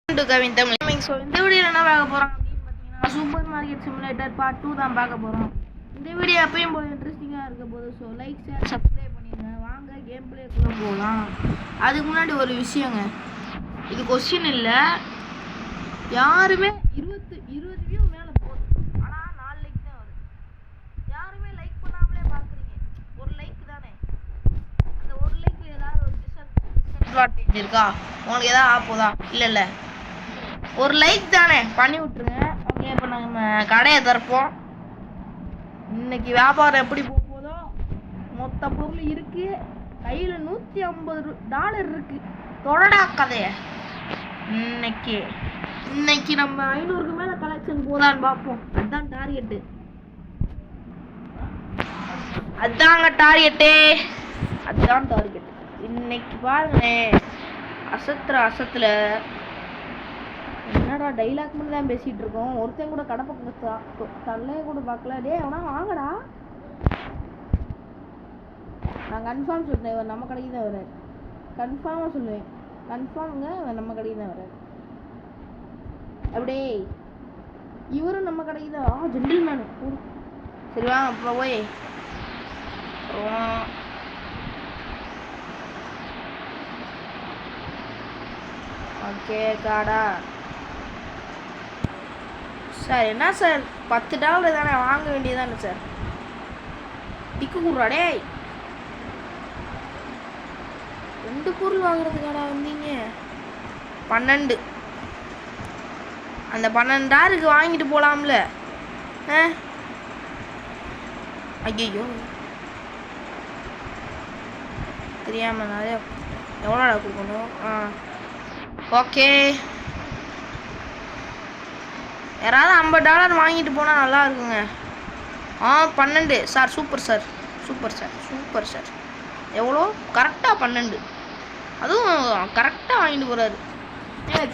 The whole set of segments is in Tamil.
கவின் தமிழ். ஸோ இந்த வீடியோவில் என்ன பார்க்க போகிறோம் அப்படின்னு பார்த்தீங்கன்னா சூப்பர் மார்க்கெட் சிமுலேட்டர் பார்ட் 2 தான் பார்க்க போகிறோம். இந்த வீடியோ எப்பயும் போல இன்ட்ரெஸ்டிங்காக இருக்க போது. ஸோ லைக் ஷேர் சப்ஸ்கிரைப் பண்ணிடுங்க. வாங்க கேம் பிளேக்குள்ளே போகலாம். அதுக்கு முன்னாடி ஒரு விஷயங்க, இது கொஸ்டின் இல்லை, யாருமே 20 வியூ மேலே போகுது, ஆனால் 4 லைக் தான் வருது. யாருமே லைக் பண்ணாமலே பார்க்குறீங்க. ஒரு லைக் தானே, அந்த ஒரு லைக்கில் ஏதாவது ஒரு டிஸ்அட்வான்டேஜ் இருக்கா? உங்களுக்கு எதாவது ஆப்போதா? இல்லை, ஒரு லைக் தானே, பண்ணி விட்டுருங்க. ஓகே, இப்போ நம்ம கடையை திறப்போம். இன்னைக்கு வியாபாரம் எப்படி போகுதோ, மொத்த பொருள் இருக்கு கையில், $150 இருக்கு. தொடடா கதையை. இன்னைக்கு நம்ம 500க்கு மேல கலெக்ஷன் போதான்னு பார்ப்போம். அதுதான் டார்கெட்டு, அதுதான் டார்கெட். இன்னைக்கு பாருங்களேன், அசத்துல என்னடா டைலாக் மட்டும் தான் பேசிட்டு இருக்கோம். ஒருத்தன் கூட கடை பக்கம் தள்ளைய கூட பார்க்கல. டே அவனா வாங்கடா. நான் கன்ஃபார்ம் சொல்றேன், இவர் நம்ம கடைக்கு தான் வர்றாரு. கன்ஃபார்மாக சொல்லுவேன், கன்ஃபார்முங்க, இவர் நம்ம கடைக்கு தான் வர்றாரு. அப்படியே இவரும் நம்ம கடைக்கு தான். ஜென்டில்மேனு. சரி வாங்க அப்புறம் போய் ஓகே காடா. சார் என்ன சார், $10 தானே, வாங்க வேண்டியதானே சார். டிக்கு கூடுறாடே, 2 பொருள் வாங்குறதுக்காடா வந்தீங்க. 12, அந்த 12,000க்கு வாங்கிட்டு போகலாம்ல. ஐயோ தெரியாமல் நிறைய எவ்வளோடா கொடுக்கணும். ஓகே, யாராவது $50 வாங்கிட்டு போனால் நல்லா இருக்குங்க. 12 சார். Super sir. எவ்வளோ? கரெக்டாக 12. அதுவும் கரெக்டாக வாங்கிட்டு போகிறாரு.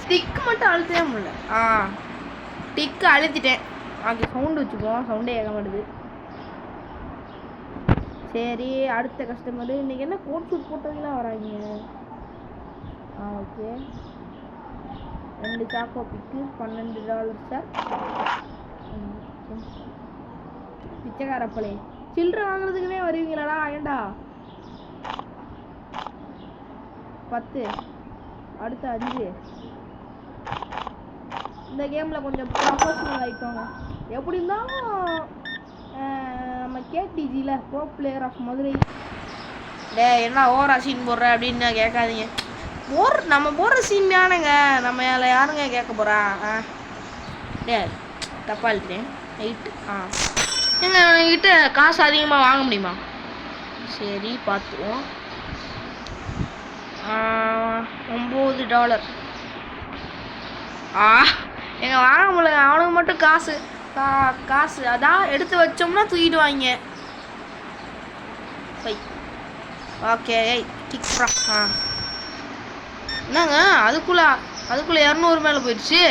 டிக்கு மட்டும் அழுத்தவே முடியல. டிக்கு அழுத்திட்டேன். ஓகே, சவுண்டு வச்சுப்போம், சவுண்டே கேட்க மாட்டுது. சரி, அடுத்த கஸ்டமரு. இன்றைக்கி என்ன கோட் சூட் போட்டவங்களாம் வராங்க. ஓகே, 2 சாக்கோ பிக்கு $12 சார். பிச்சைக்காரப்பளே, சில்லறை வாங்குறதுக்குனே வருவீங்களாடா? ஏண்டா 10, அடுத்த 5. இந்த கேமில் கொஞ்சம் ப்ரொஃபஷனல் ஆகிட்டோங்க. எப்படி இருந்தாலும் நம்ம கேடிஜியில் ப்ரோ பிளேயர் ஆஃப் மதுரை. என்ன ஓவரா சீன் போடுற அப்படின்னு கேட்காதீங்க. நம்ம போடுற சீன் தானேங்க, நம்ம அதில் யாருங்க கேட்க போகிறா? தப்பா எழுத்துட்டேன். ரைட்டு. எங்ககிட்ட காசு அதிகமாக வாங்க முடியுமா? சரி பார்த்துருவோம். $9. எங்க வாங்க முடியல. அவனுக்கு மட்டும் காசு அதான் எடுத்து வச்சோம்னா தூக்கிட்டு வாங்க. ஓகே, கிக்ரா. என்னங்க அதுக்குள்ளே 200 மேலே போயிடுச்சு.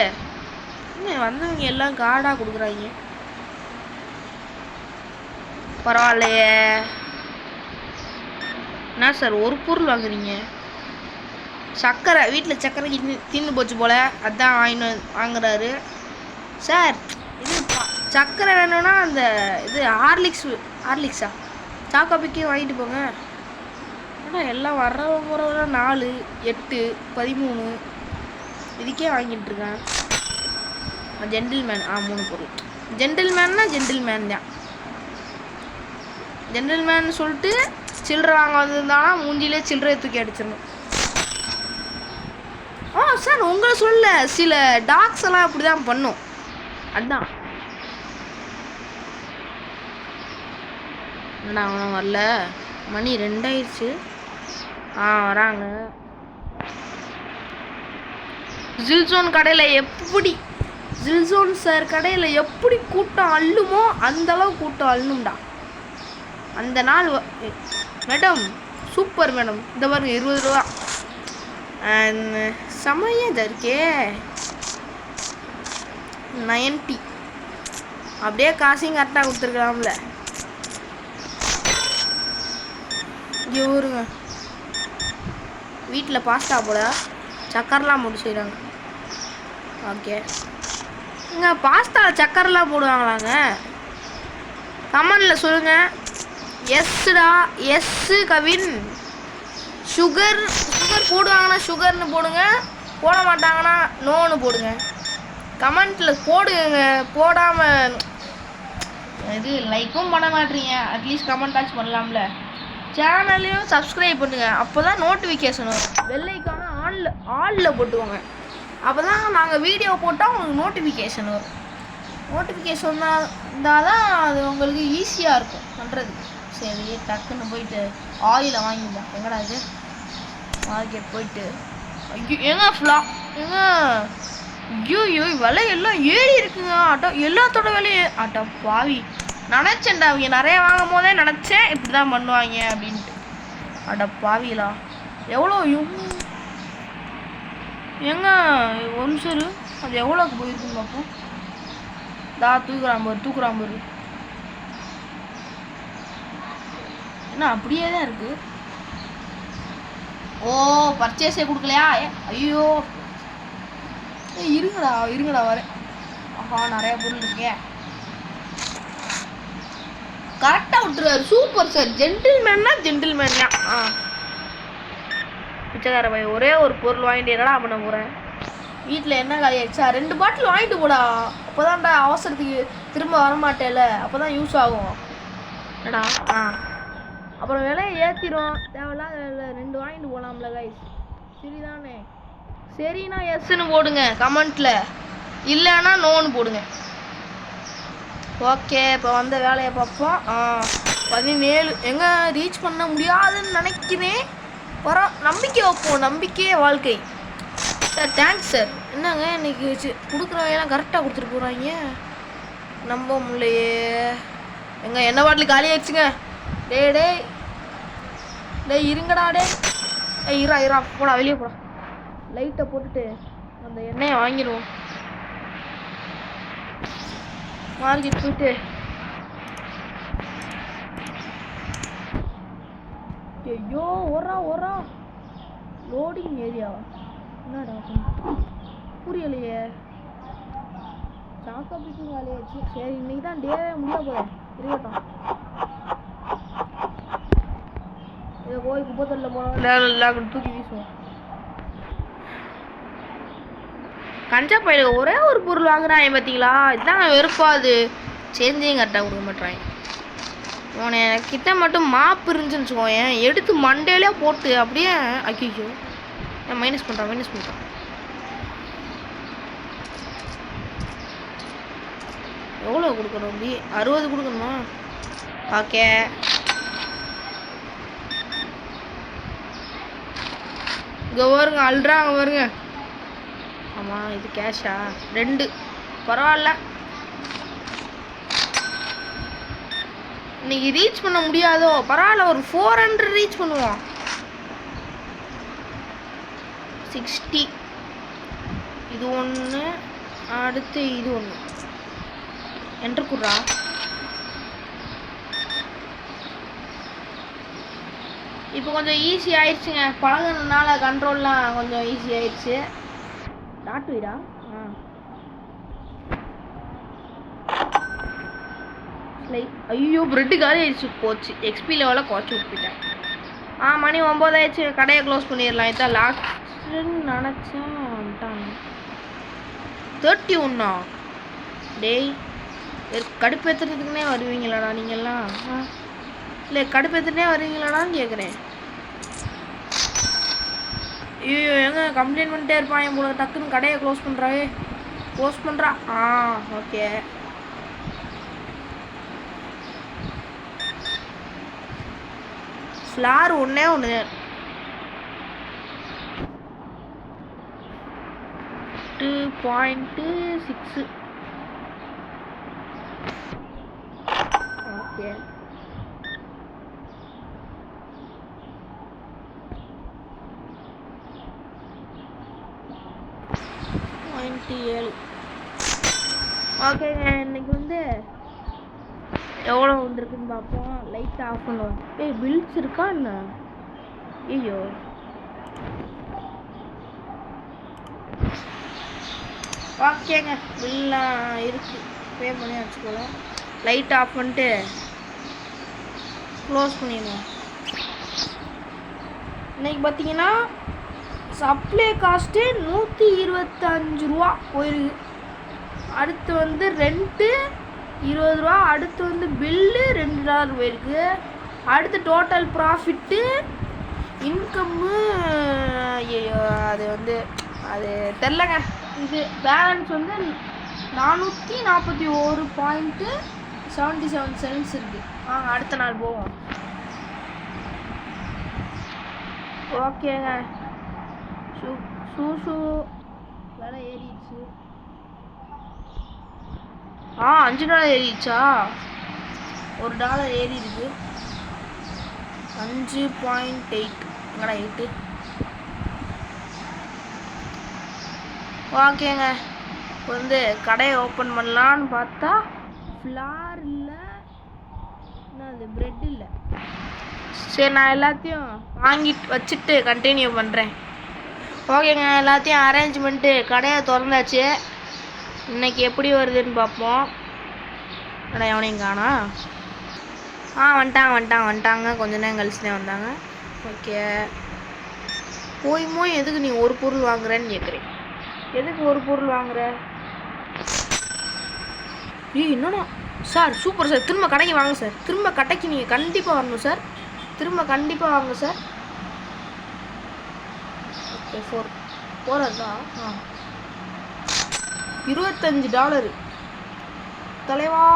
வந்தவங்க எல்லாம் கார்டாக கொடுக்குறாங்க. பரவாயில்லையே. என்ன சார் ஒரு பொருள் வாங்குறீங்க? சர்க்கரை, வீட்டில் சர்க்கரை தின்னு போச்சு போல், அதான் வாங்குறாரு சார். இது சர்க்கரை வேணும்னா அந்த இது ஹார்லிக்ஸா சாக்காப்பிக்கே வாங்கிட்டு போங்க. ஏன்னா எல்லாம் வர்றவங்க 4, 8, 13 இதுக்கே வாங்கிட்டு இருக்கேன். ஜென்டில்மேன் 3 பொருள். ஜென்டில்மேன் தான். ஜென்டில்மேன் சொல்லிட்டு சில்லறை வாங்காது இருந்தானா மூஞ்சிலே சில்லறையை தூக்கி அடிச்சிடணும். சார் உங்களை சொல்ல, சில டாக்ஸ் எல்லாம் அப்படி தான் பண்ணும். அதுதான். என்னடா அவனும் வரல, மணி 2 ஆயிடுச்சு. வராங்க. ஜில்சோன் சார் கடையில் எப்படி கூட்டம் அள்ளுமோ அந்த அளவு கூட்டம் அள்ளும்டா. அந்த நாள் மேடம், சூப்பர் மேடம். இந்த பாருங்க $20. செமையாக இருக்கே. 90. அப்படியே காசையும் கரெக்டாக கொடுத்துருக்கலாம்ல. இங்கே ஊருங்க, வீட்டில் பாஸ்தா போல சக்கரெலாம் போட்டு செய்கிறாங்க. ஓகே. இங்கே பாஸ்தா சக்கரெலாம் போடுவாங்களாங்க? கமெண்டில் சொல்லுங்கள். எஸ்டா எஸ்ஸு கவின். சுகர் போடுவாங்கன்னா சுகர்னு போடுங்க, போட மாட்டாங்கன்னா நோன்னு போடுங்க. கமெண்ட்டில் போடுங்க. போடாமல் இது லைக்கும் பண்ண மாட்டீங்க, அட்லீஸ்ட் கமெண்டாச்சும் பண்ணலாம்ல. சேனலையும் சப்ஸ்கிரைப் பண்ணுங்கள், அப்போ தான் நோட்டிஃபிகேஷன் வரும். வெள்ளைக்கான ஆளில் போட்டுவாங்க, அப்போ தான் நாங்கள் வீடியோ போட்டால் உங்களுக்கு நோட்டிஃபிகேஷன் வரும். நோட்டிஃபிகேஷன் இருந்தால் தான் அது உங்களுக்கு ஈஸியாக இருக்கும் பண்ணுறதுக்கு. சரி, டக்குன்னு போயிட்டு ஆயிலை வாங்கிடலாம். எங்கடா இது? மார்க்கெட் போயிட்டு எங்க எங்க ஐயோ விலை எல்லாம் ஏறி இருக்குங்க. எல்லாத்தோட விலையும் பாவி. நினச்சேன்டா அவங்க நிறைய வாங்கும் போதே நினச்சேன் இப்படி தான் பண்ணுவாங்க அப்படின்ட்டு. பாவிலா எவ்வளோ எங்க ஒரு நிமிஷம், அது எவ்வளோக்கு போயிருக்குங்க பார்ப்போம். தூக்குறான் பாரு. என்ன அப்படியே தான் இருக்கு? ஓ, பர்ச்சேஸே கொடுக்கலையா? ஐயோ, இருங்கடா வரேன். ஆஹா, நிறைய பொருள் இருக்கே. கரெக்டாக விட்டுருவாரு. Super sir. ஜென்டில்மேன் தான். பிச்சைக்கார பையன். ஒரே ஒரு பொருள் வாங்கிட்டு என்னடா பண்ண போகிறேன்? வீட்டில் என்ன காலியாச்சா? 2 பாட்டில் வாங்கிட்டு போடா. அப்போ தான்டா அவசரத்துக்கு திரும்ப வரமாட்டேல, அப்போ தான் யூஸ் ஆகும். என்னடா? அப்புறம் விலையை ஏற்றிடும். தேவையில்லாத 2 வாங்கிட்டு போகலாம்ல கைஸ். சரிதானே? சரிண்ணா எஸ்ன்னு போடுங்க கமெண்ட்டில், இல்லைன்னா நோன்னு போடுங்க. ஓகே, இப்போ வந்த வேலையை பார்ப்போம். 17 எங்கே ரீச் பண்ண முடியாதுன்னு நினைக்கிறேன். நம்பிக்கை வைப்போம், நம்பிக்கையே வாழ்க்கை. Sir thanks sir. என்னங்க இன்னைக்கு கொடுக்குறவங்கலாம் கரெக்டாக கொடுத்துட்டு போகிறாங்க, நம்ப முடியலையே. என்ன பாட்டில் காலி ஆயிடுச்சுங்க. டேய் இருங்கடா. இரா போடா, வெளியே போடா. லைட்டை போட்டுட்டு அந்த எண்ணெயை வாங்கிடுவோம். மார்க்கெட் போயிட்டு ஐயோ ஓரா லோடிங் ஏரியாவா? என்னடா புரியலையே. சாக்காப்பிக்கும் காலியாச்சு. சரி, இன்னைக்கு தான் டேவே முடிய போகிறேன். இருக்கட்டும், இதை போய் குப்பத்தொட்டில் போனோம், தூக்கி வீசுவோம். கஞ்சா பயிலுக்கு ஒரே ஒரு பொருள் வாங்குறாங்க பார்த்தீங்களா? இதுதான் வெறுப்பாது. சேஞ்சையும் கரெக்டாக கொடுக்க மாட்டாங்க. உன கிட்ட மட்டும் மாப்பு இருந்துச்சுன்னு வச்சுக்கோங்க, எடுத்து மண்டையிலே போட்டு அப்படியே அக்கிக்கோ. மைனஸ் பண்ணுறான். எவ்வளோ கொடுக்கணும்? அப்படி 60 கொடுக்கணுமா? ஓகே. இங்கே வருங்க, அல்றாங்க வருங்க. ஆமாம், இது கேஷா? 2 பரவாயில்ல. இன்னைக்கு ரீச் பண்ண முடியாதோ? பரவாயில்ல, ஒரு 400 ரீச் பண்ணுவோம். 60 இது ஒன்று, அடுத்து இது ஒன்று. என்ட்ரு குடுறா. இப்போ கொஞ்சம் ஈஸி ஆயிடுச்சுங்க, பழகுனதுனால கண்ட்ரோல்லாம் கொஞ்சம் ஈஸி ஆயிடுச்சு. டாட் வீடா? ஐயோ, பிரெட்டு காலி ஆயிடுச்சு. போச்சு, எக்ஸ்பி லெவலில் குறைச்சி விட்டுட்டேன். மணி 9 ஆயிடுச்சு. கடையை க்ளோஸ் பண்ணிடலாம். இதான் லாஸ்ட்டுன்னு நினச்சேன். 31. டேய், கடுப்பேற்றுறதுக்குன்னே வருவீங்களாடா நீங்கள்லாம்? இல்லை, கடுப்பேற்றுனே வருவீங்களாடான்னு கேட்குறேன். ஐயோ, எங்க கம்ப்ளைண்ட் பண்ணிட்டே இருப்பான் என் போல. டக்குன்னு கடையை க்ளோஸ் பண்ணுறா. ஓகே. ஃப்ளார் ஒன்று 2.6. ஓகே. ஓகேங்க, இன்னைக்கு வந்து எவ்வளோ வந்துருக்குன்னு பார்ப்போம். லைட் ஆஃப் பண்ணுவோம். பில்ஸ் இருக்கா என்ன? ஐயோ, ஓகேங்க, பில்லாம் இருக்கு, பே பண்ணி வச்சுக்கலாம். லைட் ஆஃப் பண்ணிட்டு க்ளோஸ் பண்ணிடுவோம். இன்னைக்கு பார்த்தீங்கன்னா சப்ளை காஸ்ட்டு 125 ரூபா போயிருக்கு. அடுத்து வந்து ரெண்ட்டு 20 ரூபா. அடுத்து வந்து பில்லு $2 போயிருக்கு. அடுத்து டோட்டல் ப்ராஃபிட்டு இன்கம்மு அது வந்து அது தெரிலங்க. இது பேலன்ஸ் வந்து 441.77 இருக்குது. அடுத்த நாள் போவோம். ஓகேங்க, ஷூ விலை ஏறிடுச்சு. $5 ஏறிடுச்சா? $1 ஏறி இருக்கு. 5.8 எங்கடா 8. ஓகேங்க, இப்போ வந்து கடையை ஓப்பன் பண்ணலான்னு பார்த்தா ஃப்ளார் இல்லை, என்னது பிரெட் இல்லை. சரி, நான் எல்லாத்தையும் வாங்கிட்டு வச்சுட்டு கண்டினியூ பண்ணுறேன். ஓகேங்க, எல்லாத்தையும் அரேஞ்ச்மெண்ட்டு கடையை திறந்தாச்சு. இன்னைக்கு எப்படி வருதுன்னு பார்ப்போம். கடை எவனையும் காணா. வந்துட்டாங்க. கொஞ்ச நேரம் கழிச்சு தான் வந்தாங்க. ஓகே, போய் எதுக்கு நீ ஒரு பொருள் வாங்குறேன்னு கேட்குறேன். எதுக்கு ஒரு பொருள் வாங்குற? என்னண்ணா சார், சூப்பர் சார், திரும்ப கடைக்கு வாங்க சார். திரும்ப கடைக்கு நீங்கள் கண்டிப்பாக வரணும் சார். திரும்ப கண்டிப்பாக வாங்க சார். ஓகே, 4 இருந்தா $25 தலைவா.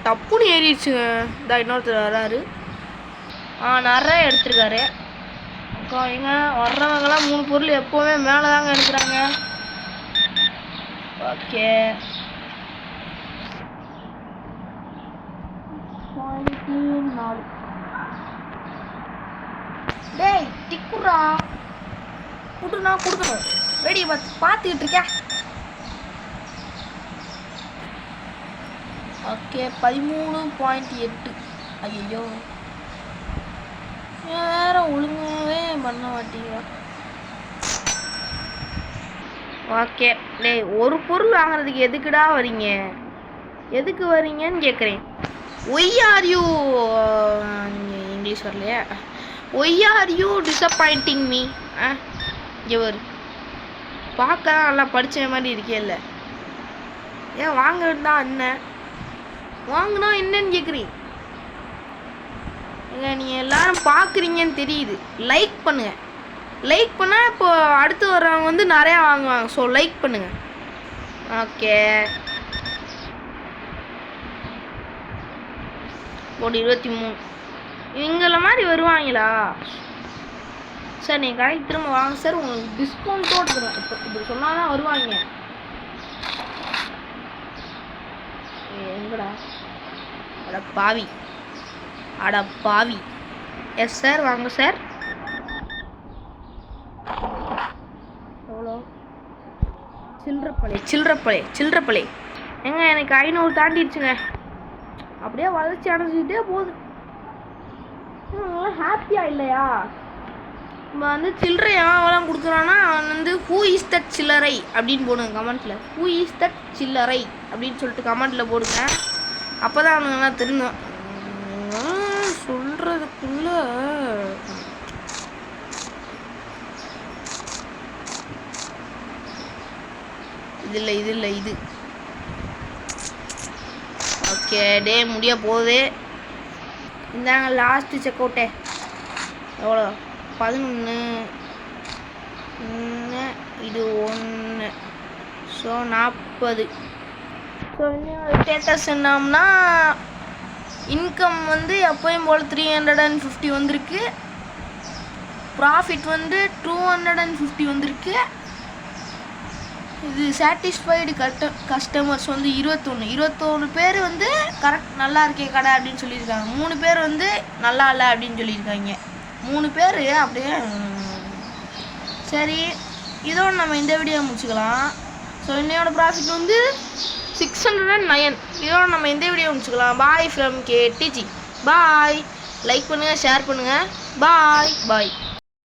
டப்புன்னு ஏறிடுச்சுங்க. இந்த இன்னொருத்தர் வராரு. நிறைய எடுத்துருக்காரு. எங்க வர்றவங்கலாம் 3 பொருள் எப்போவுமே மேலே தாங்க எடுக்கிறாங்க. ஓகே, 4 டேய் டிக்குறா கொடுனா கொடுக்கணும். வேடியை பார்த்துக்கிட்டு இருக்கேன். ஓகே, 13.8. ஐயோ, வேற ஒழுங்காவே பண்ண மாட்டீங்களா? ஓகே, டேய் ஒரு பொருள் வாங்குறதுக்கு எதுக்குடா வரீங்க? எதுக்கு வரீங்கன்னு கேட்குறேன். ஒய் ஆர் யூ, இங்கிலீஷ் வரலையா? Why are you disappointing me? இவர் பார்க்க தான் நல்லா படித்த மாதிரி இருக்கே. இல்லை ஏன் வாங்குறதா என்ன? வாங்கினா என்னன்னு கேட்குறீங்க? நீங்கள் எல்லாரும் பார்க்குறீங்கன்னு தெரியுது. லைக் பண்ணுங்கள். லைக் பண்ணால் இப்போ அடுத்து வர்றவங்க வந்து நிறையா வாங்குவாங்க. ஸோ லைக் பண்ணுங்கள். ஓகே, ஒரு 23 இவங்கள மாதிரி வருவாங்களா சார்? நீங்கள் கடைக்கு திரும்ப வாங்க சார், உங்களுக்கு டிஸ்கவுண்ட்டோடு தருவேன். இப்போ இப்படி சொன்னால் தான் வருவாங்க. எங்கடா அட பாவி. எஸ் சார், வாங்க சார். எவ்வளோ? சில்லறப்பளை எங்க எனக்கு 500 தாண்டிடுச்சுங்க. அப்படியே வளர்ச்சி அடைஞ்சிக்கிட்டே போகுது. ஹாப்பியா இல்லையா? நம்ம வந்து சில்லறை எவன் கொடுக்குறான்னா அவன் வந்து ஹூ இஸ் தட் சில்லறை அப்படின்னு போடுங்க கமெண்ட்டில். ஹூ இஸ் தட் சில்லறை அப்படின்னு சொல்லிட்டு கமெண்ட்டில் போடுங்க. அப்போ தான் அவனுங்கெல்லாம் தெரியும். சொல்கிறதுக்குள்ள இது ஓகே, டே முடிய போகுது. இந்தாங்க லாஸ்ட்டு செக் அவுட்டே. எவ்வளோ? 11. இது 1. ஸோ 40. ஸோ இன்னும் ஸ்டேட்டஸ் என்னம்னா இன்கம் வந்து எப்போயும் போல் 350 வந்திருக்கு. ப்ராஃபிட் வந்து 250 வந்திருக்கு. இது சாட்டிஸ்ஃபைடு கஸ்டமர்ஸ் வந்து 21 பேர் வந்து கரெக்ட் நல்லா இருக்கே கடை அப்படின்னு சொல்லியிருக்காங்க. 3 பேர் வந்து நல்லா இல்லை அப்படின்னு சொல்லியிருக்காங்க. 3 பேர் அப்படியே. சரி, இதோடு நம்ம இந்த வீடியோ முடிச்சுக்கலாம். ஸோ இன்னையோட ப்ராஃபிட் வந்து 609. இதோட நம்ம இந்த வீடியோ முடிச்சுக்கலாம். Bye from KTG. Bye. Like பண்ணுங்கள், ஷேர் பண்ணுங்கள். பாய்.